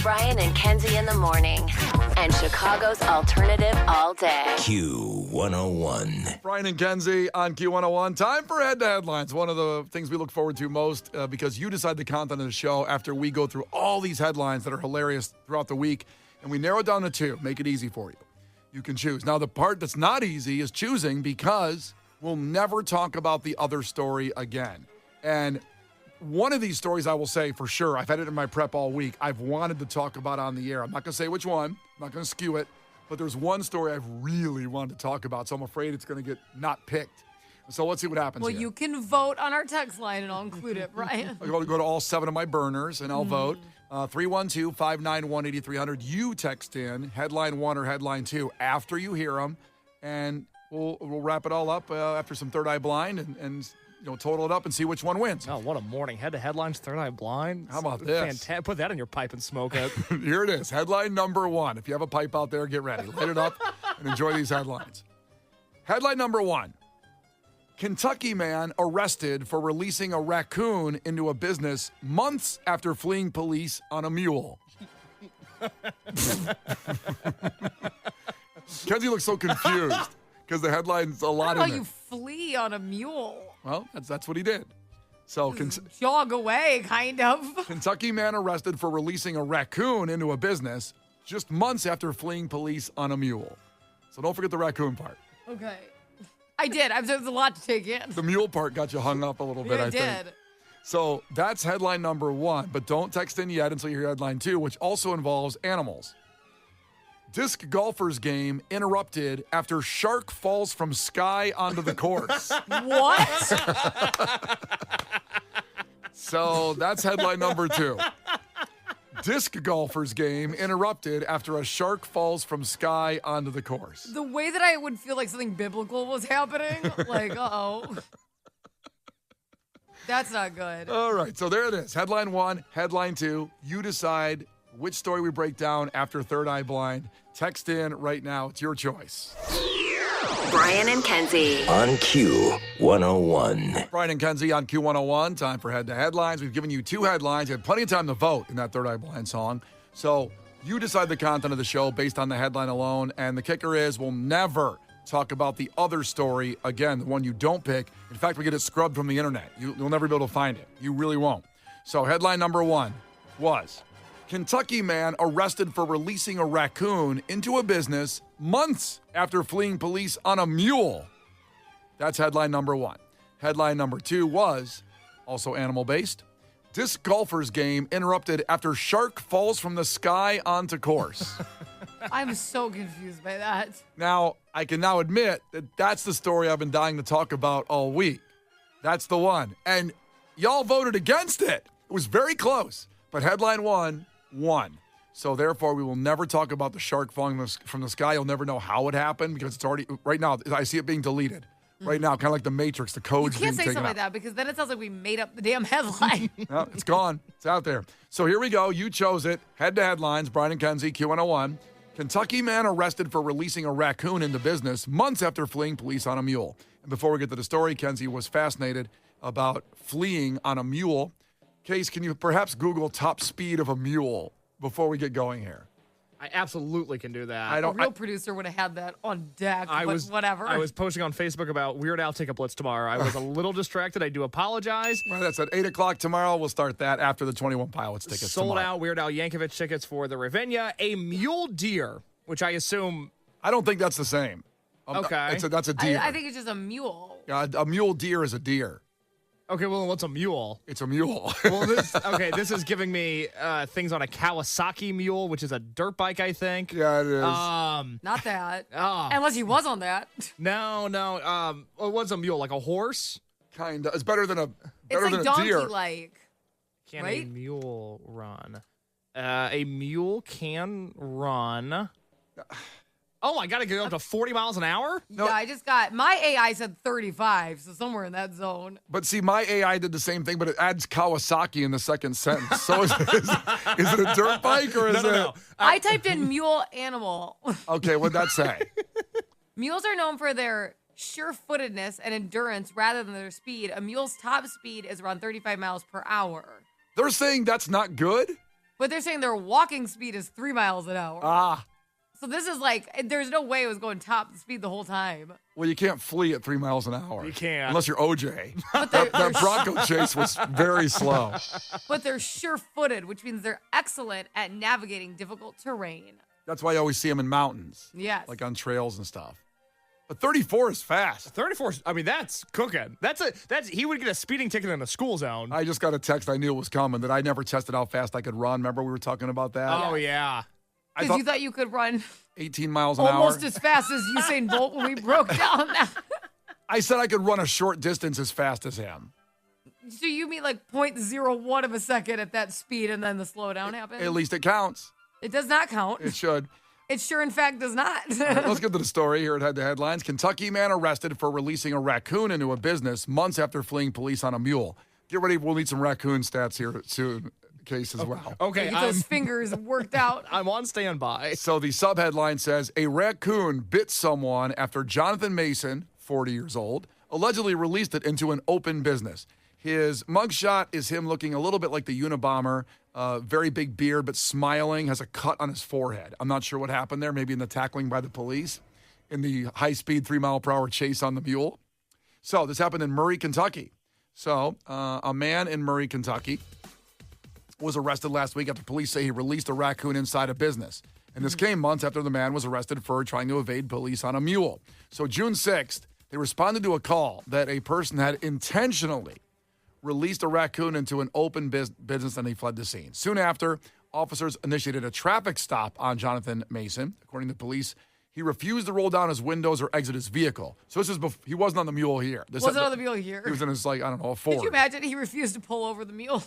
Brian and Kenzie in the morning. And Chicago's alternative all day. Q101. Brian and Kenzie on Q101. Time for Head to Headlines. One of the things we look forward to most because you decide the content of the show after we go through all these headlines that are hilarious throughout the week. And we narrow it down to two. Make it easy for you. You can choose. Now, the part that's not easy is choosing because we'll never talk about the other story again. And one of these stories, I will say for sure, I've had it in my prep all week, I've wanted to talk about on the air. I'm not going to say which one. I'm not going to skew it. But there's one story I've really wanted to talk about, so I'm afraid it's going to get not picked. So let's see what happens. Well, here. you can vote on our text line, and I'll include it, Brian. I'll go to all 7 of my burners, and I'll vote. 312-591-8300. You text in headline 1 or headline 2 after you hear them, and we'll wrap it all up after some Third Eye Blind and total it up and see which one wins. Oh, what a morning. Head to headlines, Third Eye Blind. How about this? Fantastic. Put that in your pipe and smoke it. Here it is. Headline number 1. If you have a pipe out there, get ready. Light it up and enjoy these headlines. Headline number 1. Kentucky man arrested for releasing a raccoon into a business months after fleeing police on a mule. Kenzie looks so confused because the headline's a lot in there. How you flee on a mule? Well, that's what he did. So Jog away, kind of. Kentucky man arrested for releasing a raccoon into a business just months after fleeing police on a mule. So don't forget the raccoon part. Okay. I did. There's a lot to take in. The mule part got you hung up a little bit, I think. It did. So that's headline number 1, but don't text in yet until you hear headline 2, which also involves animals. Disc golfer's game interrupted after shark falls from sky onto the course. What? So that's headline number 2. Disc golfer's game interrupted after a shark falls from sky onto the course. The way that I would feel like something biblical was happening, like, uh-oh. That's not good. All right, so there it is. Headline 1, headline 2. You decide which story we break down after Third Eye Blind. Text in right now. It's your choice. Brian and Kenzie. On Q101. Brian and Kenzie on Q101. Time for Head to Headlines. We've given you 2 headlines. You had plenty of time to vote in that Third Eye Blind song. So you decide the content of the show based on the headline alone. And the kicker is we'll never talk about the other story again, the one you don't pick. In fact, we get it scrubbed from the internet. You'll never be able to find it. You really won't. So headline number 1 was Kentucky man arrested for releasing a raccoon into a business months after fleeing police on a mule. That's headline number 1. Headline number 2 was, also animal-based, disc golfer's game interrupted after shark falls from the sky onto course. I'm so confused by that. Now, I can now admit that that's the story I've been dying to talk about all week. That's the one. And y'all voted against it. It was very close. But headline 1 won. So therefore, we will never talk about the shark falling from the sky. You'll never know how it happened because it's already, right now, I see it being deleted. Right now, kind of like the Matrix, the code's being You can't say taken something out. like that because then it sounds like we made up the damn headline. No, it's gone. It's out there. So here we go. You chose it. Head to headlines. Brian and Kenzie, Q101. Kentucky man arrested for releasing a raccoon into business months after fleeing police on a mule. And before we get to the story, Kenzie was fascinated about fleeing on a mule. Case, can you perhaps Google top speed of a mule before we get going here? I absolutely can do that. A real producer would have had that on deck, whatever. I was posting on Facebook about Weird Al Take a Blitz tomorrow. I was a little distracted. I do apologize. Well, that's at 8 o'clock tomorrow. We'll start that after the 21 Pilots tickets Sold tomorrow. out Weird Al Yankovic tickets for the Ravinia. A mule deer, which I assume... I don't think that's the same. Okay. That's a deer. I think it's just a mule. A mule deer is a deer. Okay, well, what's a mule? It's a mule. Well, this is giving me things on a Kawasaki mule, which is a dirt bike, I think. Yeah, it is. Not that. Unless he was on that. No. What's a mule? Like a horse? Kind of. It's better than a It's than like a deer. donkey-like. Can right? a mule run? A mule can run. Oh, I got to go up to 40 miles an hour? No. Yeah, I just got, my AI said 35, so somewhere in that zone. But see, my AI did the same thing, but it adds Kawasaki in the second sentence. So is it a dirt bike or is it? No. I typed in mule animal. Okay, what'd that say? Mules are known for their sure-footedness and endurance rather than their speed. A mule's top speed is around 35 miles per hour. They're saying that's not good? But they're saying their walking speed is 3 miles an hour. Ah. So this is like, there's no way it was going top speed the whole time. Well, you can't flee at 3 miles an hour. You can't. Unless you're OJ. But That Bronco chase was very slow. But they're sure-footed, which means they're excellent at navigating difficult terrain. That's why you always see them in mountains. Yes. Like on trails and stuff. But 34 is fast. 34. I mean, that's cooking. That's he would get a speeding ticket in a school zone. I just got a text. I knew it was coming that I never tested how fast I could run. Remember we were talking about that? Oh yeah. Because you thought you could run 18 miles an almost hour. as fast as Usain Bolt when we broke down that. I said I could run a short distance as fast as him. So you mean like 0.01 of a second at that speed and then the slowdown happens? At least it counts. It does not count. It should. It sure, in fact, does not. All right, let's get to the story here at Head to Headlines. Kentucky man arrested for releasing a raccoon into a business months after fleeing police on a mule. Get ready. We'll need some raccoon stats here soon. Case as well. Okay, Get those fingers worked out. I'm on standby. So the subheadline says, a raccoon bit someone after Jonathan Mason, 40 years old, allegedly released it into an open business. His mugshot is him looking a little bit like the Unabomber, very big beard, but smiling, has a cut on his forehead. I'm not sure what happened there, maybe in the tackling by the police, in the high-speed 3-mile-per-hour chase on the mule. So this happened in Murray, Kentucky. So a man in Murray, Kentucky was arrested last week after police say he released a raccoon inside a business. And this came months after the man was arrested for trying to evade police on a mule. So June 6th, they responded to a call that a person had intentionally released a raccoon into an open business and he fled the scene. Soon after, officers initiated a traffic stop on Jonathan Mason. According to police, he refused to roll down his windows or exit his vehicle. So this is he wasn't on the mule here. Wasn't on the mule here. He was in his, like, I don't know, a Ford. Did you imagine he refused to pull over the mule?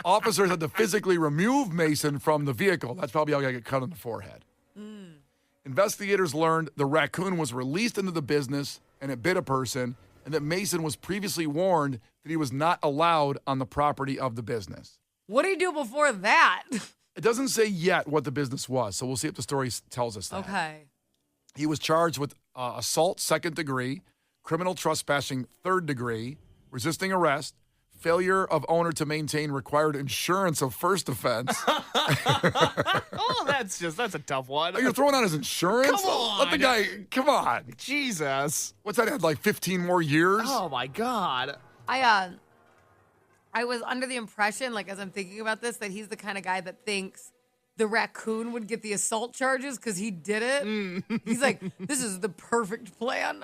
Officers had to physically remove Mason from the vehicle. That's probably how he got cut on the forehead. Investigators learned the raccoon was released into the business and it bit a person, and that Mason was previously warned that he was not allowed on the property of the business. What did he do before that? It doesn't say yet what the business was, so we'll see if the story tells us that. Okay. He was charged with assault, 2nd degree, criminal trespassing, 3rd degree, resisting arrest, failure of owner to maintain required insurance of first offense. Oh, that's a tough one. Oh, you're throwing out his insurance? Come on. Let the guy, come on. Jesus. What's that, had like 15 more years? Oh my God. I was under the impression, like as I'm thinking about this, that he's the kind of guy that thinks the raccoon would get the assault charges because he did it. He's like, this is the perfect plan.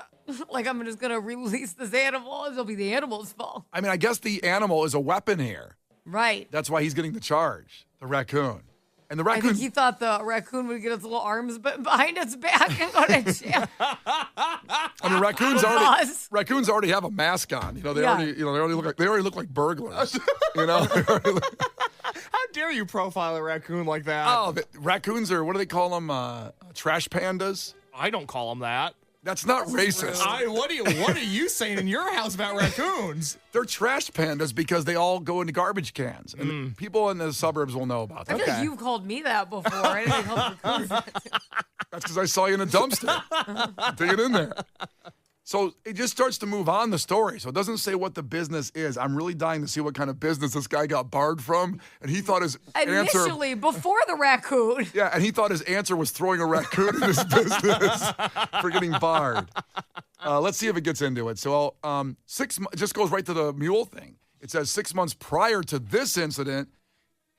Like, I'm just going to release this animal. It'll be the animal's fault. I mean, I guess the animal is a weapon here. Right. That's why he's getting the charge, the raccoon. And the I raccoon. think he thought the raccoon would get its little arms behind its back and go to jail. I mean, raccoons already have a mask on. You know, they already look like burglars. You know, How dare you profile a raccoon like that? oh, raccoons are, what do they call them? Trash pandas. I don't call them that. That's not racist. What are you saying in your house about raccoons? They're trash pandas because they all go into garbage cans, and people in the suburbs will know about I that. feel like you've called me that before. I didn't call raccoons that. That's because I saw you in a dumpster. Dig it in there. So it just starts to move on the story. So it doesn't say what the business is. I'm really dying to see what kind of business this guy got barred from. And he thought his answer... Initially, before the raccoon. Yeah, and he thought his answer was throwing a raccoon in his business for getting barred. Let's see if it gets into it. So it just goes right to the mule thing. It says 6 months prior to this incident,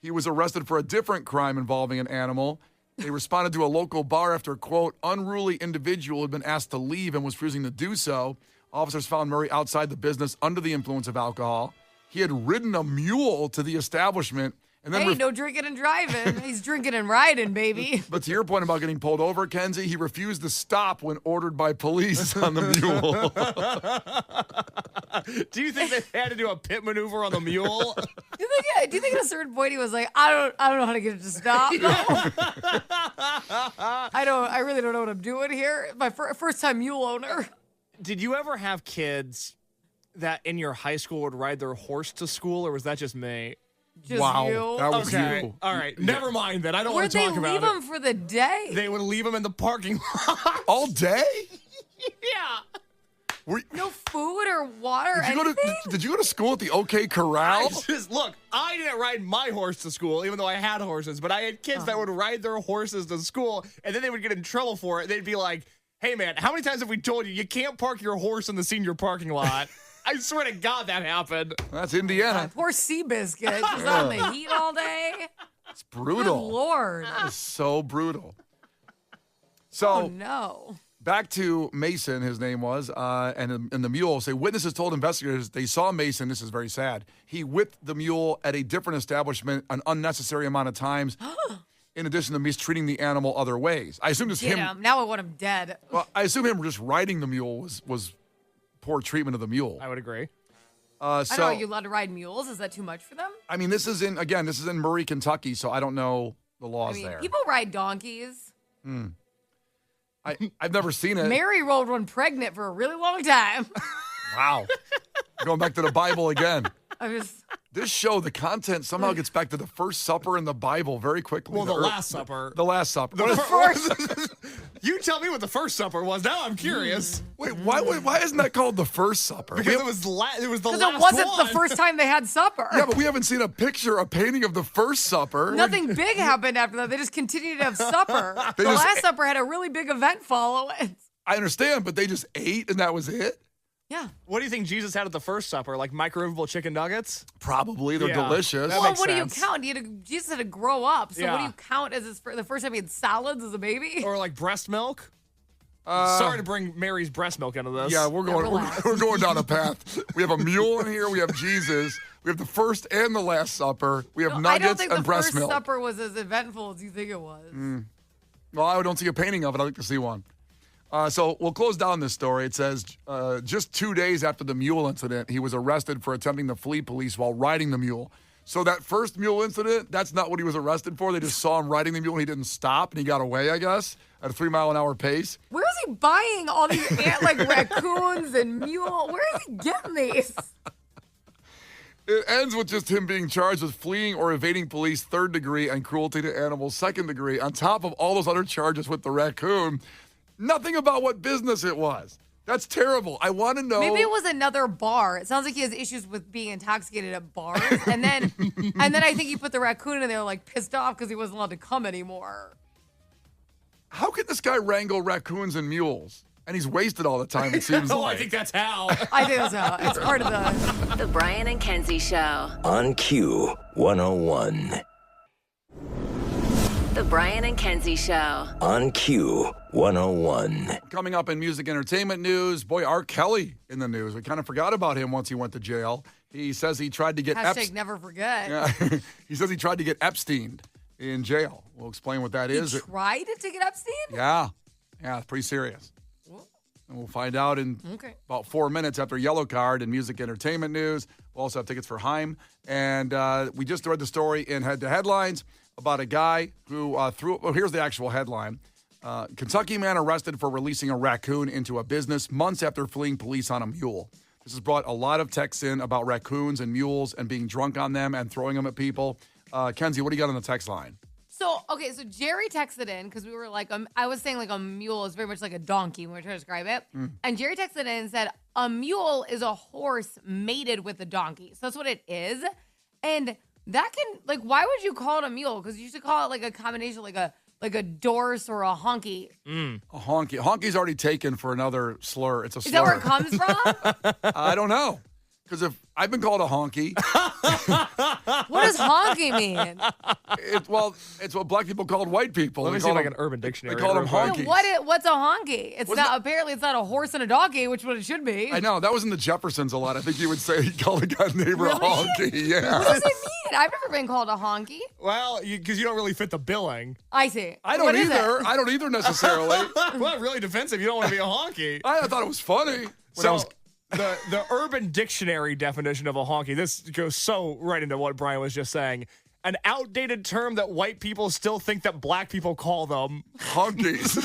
he was arrested for a different crime involving an animal. They responded to a local bar after, quote, unruly individual had been asked to leave and was refusing to do so. Officers found Murray outside the business under the influence of alcohol. He had ridden a mule to the establishment. And then Hey, no drinking and driving. He's drinking and riding, baby. But to your point about getting pulled over, Kenzie, he refused to stop when ordered by police on the mule. Do you think they had to do a pit maneuver on the mule? Do you think at a certain point he was like, I don't know how to get it to stop? I really don't know what I'm doing here. My first time mule owner. Did you ever have kids that in your high school would ride their horse to school, or was that just me? Just wow, you. that was Okay. you. All right. Never mind then. I don't Where'd want to they talk about leave it. him for the day? They would leave him in the parking lot. All day? Yeah. No food or water. Did you go to school at the OK Corral? Look, I didn't ride my horse to school, even though I had horses, but I had kids that would ride their horses to school, and then they would get in trouble for it. They'd be like, hey, man, how many times have we told you can't park your horse in the senior parking lot? I swear to God that happened. That's Indiana. Poor Seabiscuit. Just on the heat all day. It's brutal. Good Lord. That is so brutal. So, Oh, no. back to Mason, his name was, and the mule. Say witnesses told investigators they saw Mason. This is very sad. He whipped the mule at a different establishment an unnecessary amount of times, in addition to mistreating the animal other ways. I assume just Get him. him. Now I want him dead. Well, I assume him just riding the mule was poor treatment of the mule. I would agree. I don't know. Are you allowed to ride mules? Is that too much for them? I mean, this is in Murray, Kentucky, so I don't know the laws there. People ride donkeys. I've never seen it. Mary rode one pregnant for a really long time. Wow. Going back to the Bible again. I was. This show, the content somehow gets back to the first supper in the Bible very quickly. Well, the Last Supper. The Last Supper. You tell me what the first supper was. Now I'm curious. Wait, why isn't that called the first supper? Because it was the last Because it wasn't the first time they had supper. Yeah, but we haven't seen a painting of the first supper. Nothing big happened after that. They just continued to have supper. The Last Supper had a really big event following. I understand, but they just ate and that was it? Yeah. What do you think Jesus had at the first supper? Like microwavable chicken nuggets? Probably. They're Yeah. delicious. That Well, makes what sense. do you count? Jesus had to grow up. So what Yeah. do you count as the first time he had salads as a baby? Or like breast milk? Sorry to bring Mary's breast milk into this. Yeah, we're relax. going down a path. We have a mule in here. We have Jesus. We have the first and the Last Supper. We have I don't nuggets think and the breast first milk. supper was as eventful as you think it was. Well, I don't see a painting of it. I'd like to see one. So we'll close down this story. It says just 2 days after the mule incident, he was arrested for attempting to flee police while riding the mule. So that first mule incident, that's not what he was arrested for. They just saw him riding the mule and he didn't stop and he got away, I guess, at a 3-mile-an-hour pace. Where is he buying all these raccoons and mule? Where is he getting these? It ends with just him being charged with fleeing or evading police 3rd degree and cruelty to animals 2nd degree, on top of all those other charges with the raccoon. Nothing about what business it was. That's terrible. I want to know. Maybe it was another bar. It sounds like he has issues with being intoxicated at bars. And then I think he put the raccoon in there like pissed off because he wasn't allowed to come anymore. How can this guy wrangle raccoons and mules? And he's wasted all the time, it seems Oh, like. I think that's how. I think that's how. It's part of the. The Brian and Kenzie Show. On Q 101. The Brian and Kenzie Show. On Q 101. Coming up in music entertainment news, boy, R. Kelly in the news. We kind of forgot about him once he went to jail. He says he tried to get Hashtag never forget. Yeah. He says he tried to get Epstein in jail. We'll explain what that is. He tried to get Epstein? Yeah, it's pretty serious. And we'll find out in about 4 minutes after Yellow Card and music entertainment news. We'll also have tickets for Haim. And we just read the story in Head to Headlines about a guy who here's the actual headline. Kentucky man arrested for releasing a raccoon into a business months after fleeing police on a mule. This has brought a lot of texts in about raccoons and mules and being drunk on them and throwing them at people. Kenzie, what do you got on the text line? So Jerry texted in because we were like, I was saying like a mule is very much like a donkey when we were trying to describe it. And Jerry texted in and said, a mule is a horse mated with a donkey. So that's what it is. And that can, like, why would you call it a mule? Because you should call it like a combination, like a dorse or a honky. A honky. Honky's already taken for another slur. It's a slur. Is that where it comes from? I don't know. Because if I've been called a honky, What does honky mean? it's what black people called white people. Let me They see call like them- an Urban Dictionary. They call them real quick. honkies. What's a honky? It's Wasn't not. that- Apparently, it's not a horse and a donkey, which is what it should be. I know. That was in the Jeffersons a lot. I think you would say he called a guy neighbor a Really? honky. Yeah. What does it mean? I've never been called a honky. Well, because you don't really fit the billing. I see. I don't What is either. it? I don't either necessarily. Well, really defensive. You don't want to be a honky. I thought it was funny. When I So was, the Urban Dictionary definition of a honky, this goes so right into what Brian was just saying. An outdated term that white people still think that black people call them. honkies.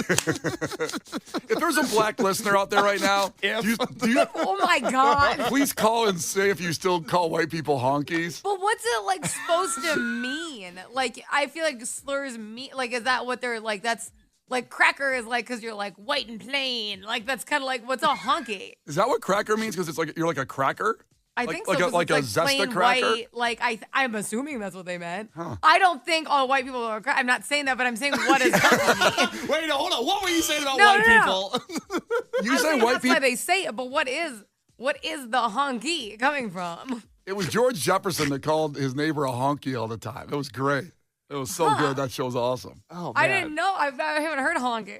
If there's a black listener out there right now, do you Oh my god. please call and say if you still call white people honkies. But what's it like supposed to mean? Like, I feel like slurs mean. Like, is that what they're like? That's Like cracker is like because you're like white and plain. Like that's kind of like what's a honky. Is that what cracker means? Because it's like you're like a cracker? I Like- think so. like a- 'cause like it's a plain Zesta cracker? White, like I'm assuming that's what they meant. I don't think all white people are. I'm not saying that, but I'm saying what is honky? Wait, no, hold on. What were you saying about No, white no, no. people? You I'm say saying white that's why people? they say it, but what is the honky coming from? It was George Jefferson that called his neighbor a honky all the time. It was great. It was so good. That show's awesome. Oh, I didn't know. I haven't heard honky.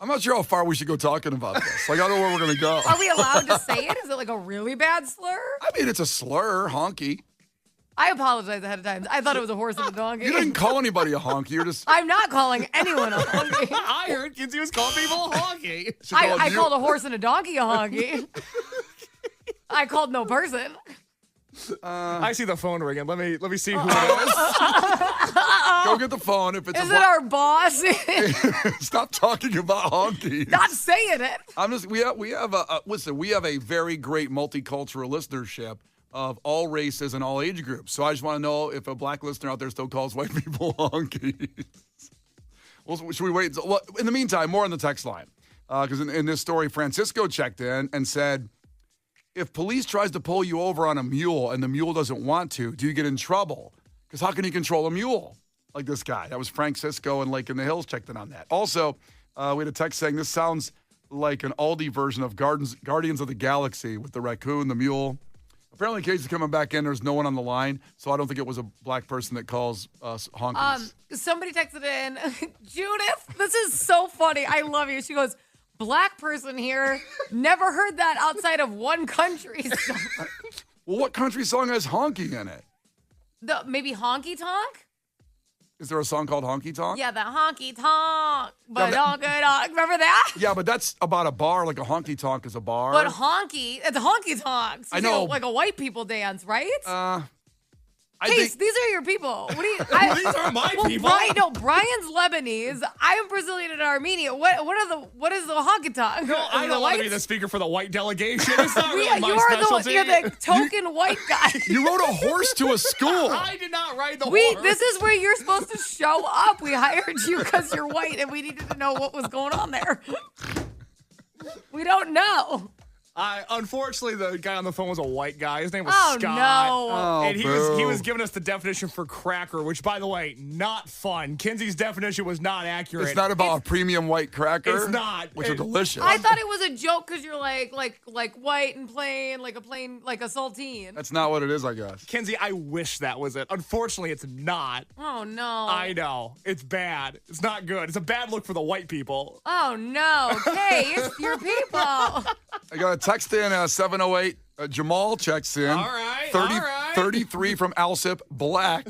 I'm not sure how far we should go talking about this. Like, I don't know where we're going to go. Are we allowed to say it? Is it like a really bad slur? I mean, it's a slur, honky. I apologize ahead of time. I thought it was a horse and a donkey. You didn't call anybody a honky. You're just. I'm not calling anyone a honky. I heard Kenzie was calling people honky. she called I you- called a horse and a donkey a honky. I called no person. I see the phone ringing. Let me see who it is. Go get the phone. If it's Is a it our boss? Stop talking about honkies. Not saying it. I'm just. We have listen. We have a very great multicultural listenership of all races and all age groups. So I just want to know if a black listener out there still calls white people honkies. Well, should we wait? Well, in the meantime, more on the text line. Because in this story, Francisco checked in and said, if police tries to pull you over on a mule and the mule doesn't want to, do you get in trouble? Because how can you control a mule like this guy? That was Francisco and Lake in the Hills checked in on that. Also, we had a text saying this sounds like an Aldi version of Guardians of the Galaxy with the raccoon, the mule. Apparently, Casey's coming back in. There's no one on the line, so I don't think it was a black person that calls us honkies. Somebody texted in, Judith, this is so funny. I love you. She goes, black person here. Never heard that outside of one country. Well, what country song has honky in it? Maybe honky tonk? Is there a song called Honky Tonk? Yeah, the honky tonk. But Yeah, remember that? Yeah, but that's about a bar. Like a honky tonk is a bar. But honky, it's a honky tonk. So I know. Like a white people dance, right? I Case, think these are your people. What do you? These are my people. Brian's Lebanese. I'm Brazilian and Armenian. What is the honky tonk? No, I don't want to be the speaker for the white delegation. It's not really my specialty. You're the token white guy. you rode a horse to a school. I did not ride the horse. This is where you're supposed to show up. We hired you because you're white, and we needed to know what was going on there. We don't know. Unfortunately, the guy on the phone was a white guy. His name was Oh, Scott. no. Oh, And he boo. was giving us the definition for cracker, which, by the way, not fun. Kenzie's definition was not accurate. It's not about a premium white cracker. It's not. Which are delicious. I thought it was a joke because you're like white and plain, like a saltine. That's not what it is, I guess. Kenzie, I wish that was it. Unfortunately, it's not. Oh no. I know. It's bad. It's not good. It's a bad look for the white people. Oh no. Okay, it's your people. I got a text in 708. Jamal checks in. All right, all right. 33 from Alsip, black.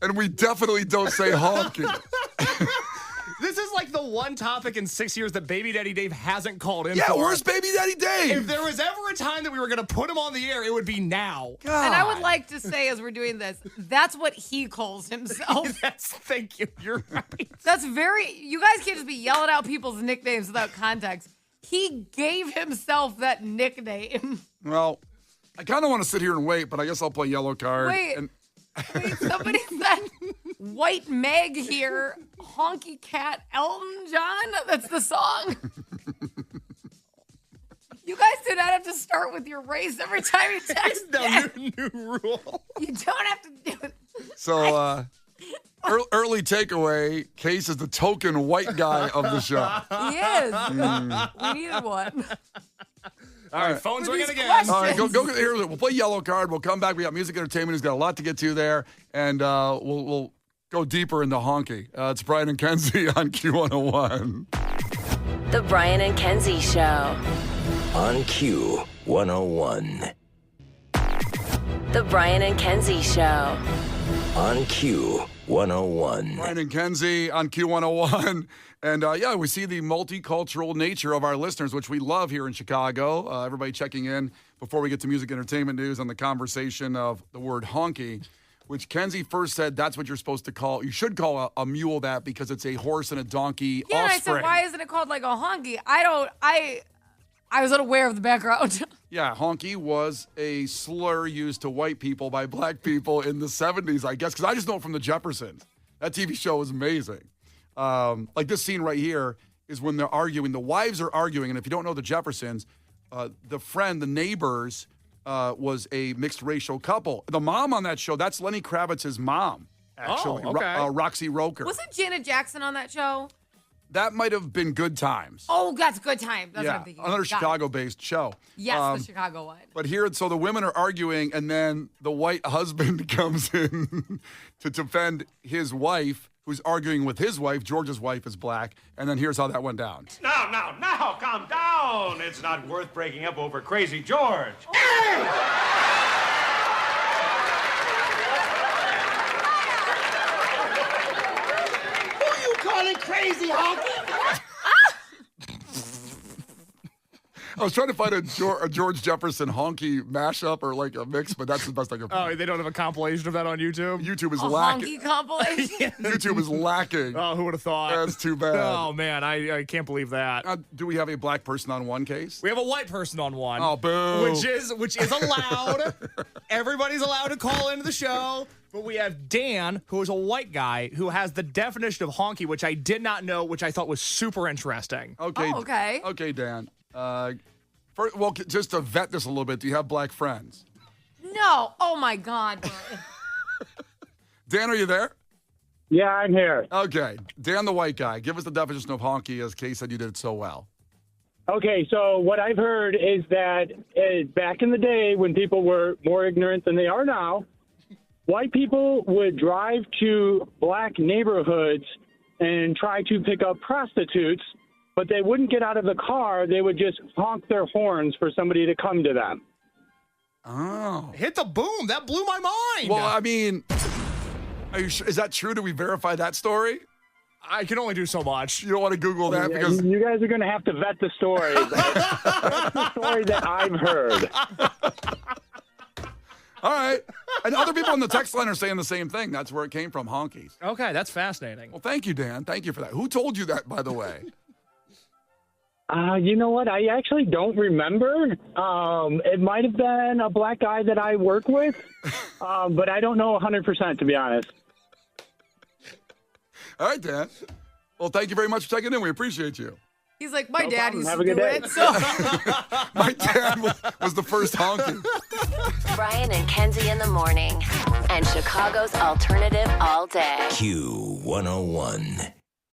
And we definitely don't say honky. This is like the one topic in 6 years that Baby Daddy Dave hasn't called in Yeah, for. where's Baby Daddy Dave? If there was ever a time that we were going to put him on the air, it would be now. God. And I would like to say, as we're doing this, that's what he calls himself. Thank you. You're right. That's you guys can't just be yelling out people's nicknames without context. He gave himself that nickname. Well, I kind of want to sit here and wait, but I guess I'll play yellow card. Wait. And Wait, somebody said White Meg here, Honky Cat Elton John. That's the song. You guys do not have to start with your race every time you text. No, new rule. You don't have to do it. so, early takeaway, Case is the token white guy of the show. He is. We needed one. All right, phone's For ringing these again. questions. All right, go here. We'll play yellow card. We'll come back. We got music entertainment. He's got a lot to get to there, and we'll go deeper into honky. It's Brian and Kenzie on Q101. The Brian and Kenzie Show. On Q101. The Brian and Kenzie Show. On Q101. Brian and Kenzie on Q101. And yeah, we see the multicultural nature of our listeners, which we love here in Chicago. Everybody checking in before we get to music entertainment news on the conversation of the word honky, which Kenzie first said that's what you're supposed to call. You should call a mule that because it's a horse and a donkey Yeah, and I offspring. said, why isn't it called like a honky? I was unaware of the background. Yeah, honky was a slur used to white people by black people in the 70s, I guess, because I just know it from the Jeffersons. That TV show was amazing. Like this scene right here is when they're arguing. The wives are arguing, and if you don't know the Jeffersons, the neighbors, was a mixed racial couple. The mom on that show, that's Lenny Kravitz's mom, actually. Oh, okay. Roxy Roker. Wasn't Janet Jackson on that show? That might have been Good Times. Oh, that's Good Time. That's what I'm thinking. Another Got it. Chicago-based show. Yes, the Chicago one. But here, so the women are arguing, and then the white husband comes in to defend his wife, who's arguing with his wife. George's wife is black. And then here's how that went down. Now, calm down. It's not worth breaking up over Crazy George. Who you calling crazy, honky? I was trying to find a George Jefferson honky mashup or like a mix, but that's the best I could find. Oh, they don't have a compilation of that on YouTube? YouTube is A lacking. honky compilation. YouTube is lacking. Oh, who would have thought? That's too bad. Oh, man, I can't believe that. Do we have a black person on one case? We have a white person on one. Oh, boo. Which is allowed. Everybody's allowed to call into the show. But we have Dan, who is a white guy, who has the definition of honky, which I did not know, which I thought was super interesting. Okay. Oh, okay. Okay, Dan. Just to vet this a little bit, do you have black friends? No. Oh, my God. Brian. Dan, are you there? Yeah, I'm here. Okay. Dan, the white guy, give us the definition of honky, as Kay said you did it so well. Okay, so what I've heard is that back in the day when people were more ignorant than they are now, white people would drive to black neighborhoods and try to pick up prostitutes, but they wouldn't get out of the car. They would just honk their horns for somebody to come to them. Oh. Hit the boom. That blew my mind. Well, I mean, are you sure? Is that true? Do we verify that story? I can only do so much. You don't want to Google that Yeah, because you guys are going to have to vet the story. That's the story that I've heard. all right. And other people on the text line are saying the same thing. That's where it came from, honkies. Okay, that's fascinating. Well, thank you, Dan. Thank you for that. Who told you that, by the way? You know what? I actually don't remember. It might have been a black guy that I work with, but I don't know 100%, to be honest. All right, Dan. Well, thank you very much for checking in. We appreciate you. He's like, my dad problem. used Have to a good do day. it. So My dad was the first honky. Brian and Kenzie in the morning. And Chicago's alternative all day. Q101.